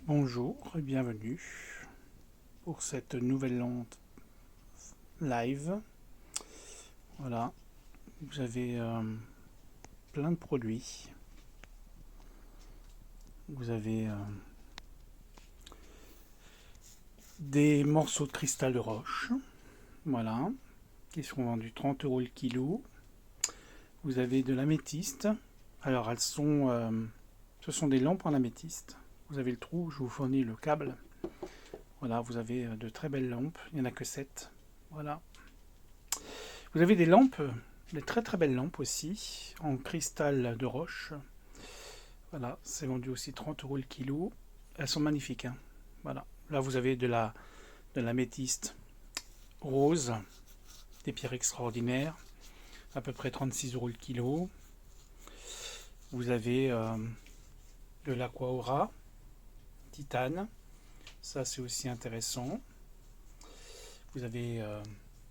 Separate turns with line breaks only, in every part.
Bonjour et bienvenue pour cette nouvelle onde live. Voilà, vous avez plein de produits. Vous avez des morceaux de cristal de roche, voilà, qui seront vendus 30 € le kilo. Vous avez de l'améthyste. Alors ce sont des lampes en améthyste. Vous avez le trou, je vous fournis le câble. Voilà, vous avez de très belles lampes. Il n'y en a que 7. Voilà. Vous avez des lampes, des très très belles lampes aussi, en cristal de roche. Voilà, c'est vendu aussi 30 € le kilo. Elles sont magnifiques, hein. Voilà. Là, vous avez de l'améthyste rose, des pierres extraordinaires, à peu près 36 € le kilo. Vous avez de l'aquaora, titane. Ça, c'est aussi intéressant. Vous avez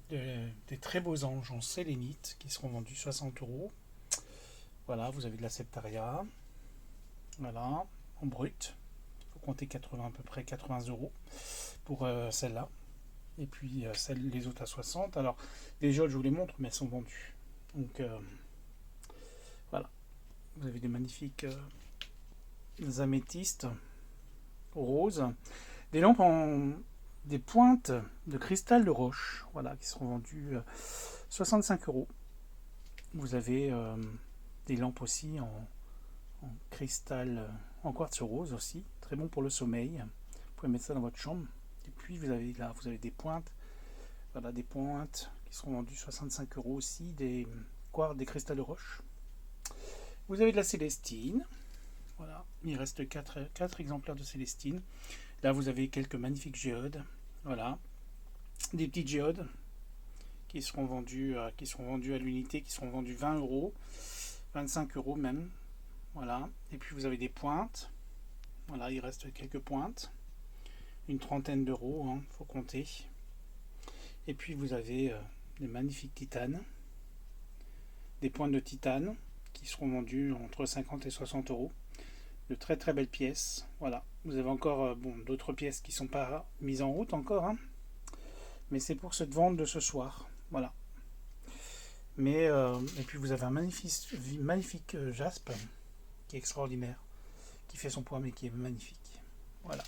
des très beaux anges en sélénite qui seront vendus 60 €. Voilà, vous avez de la septaria. Voilà, en brut. Il faut compter 80, à peu près 80 € pour celle-là. Et puis les autres à 60. Alors, les jaunes, je vous les montre, mais elles sont vendues. Donc, voilà. Vous avez des magnifiques améthystes roses. Des lampes des pointes de cristal de roche, voilà, qui seront vendues 65 €. Vous avez des lampes aussi en cristal, en quartz rose aussi, très bon pour le sommeil. Vous pouvez mettre ça dans votre chambre. Et puis vous avez des pointes, voilà, des pointes qui seront vendues 65 € aussi, des cristals de roche. Vous avez de la célestine, voilà, il reste 4 exemplaires de célestine. Là vous avez quelques magnifiques géodes, voilà, des petites géodes qui seront vendues à l'unité, qui seront vendues 20 €, 25 € même. Voilà, et puis vous avez des pointes. Voilà, il reste quelques pointes. Une trentaine d'euros, hein, faut compter. Et puis vous avez des magnifiques titanes. Des pointes de titane qui seront vendues entre 50 et 60 €. De très très belles pièces. Voilà. Vous avez encore d'autres pièces qui ne sont pas mises en route encore, hein. Mais c'est pour cette vente de ce soir. Voilà. Et puis vous avez un magnifique jaspe qui est extraordinaire, qui fait son poids mais qui est magnifique. Voilà.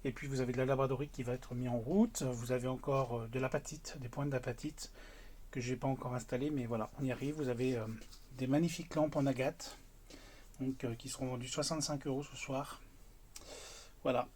Et puis vous avez de la labradorite qui va être mis en route. Vous avez encore de l'apatite, des pointes d'apatite que je n'ai pas encore installées, mais voilà, on y arrive. Vous avez des magnifiques lampes en agate, donc qui seront vendues 65 € ce soir. Voilà.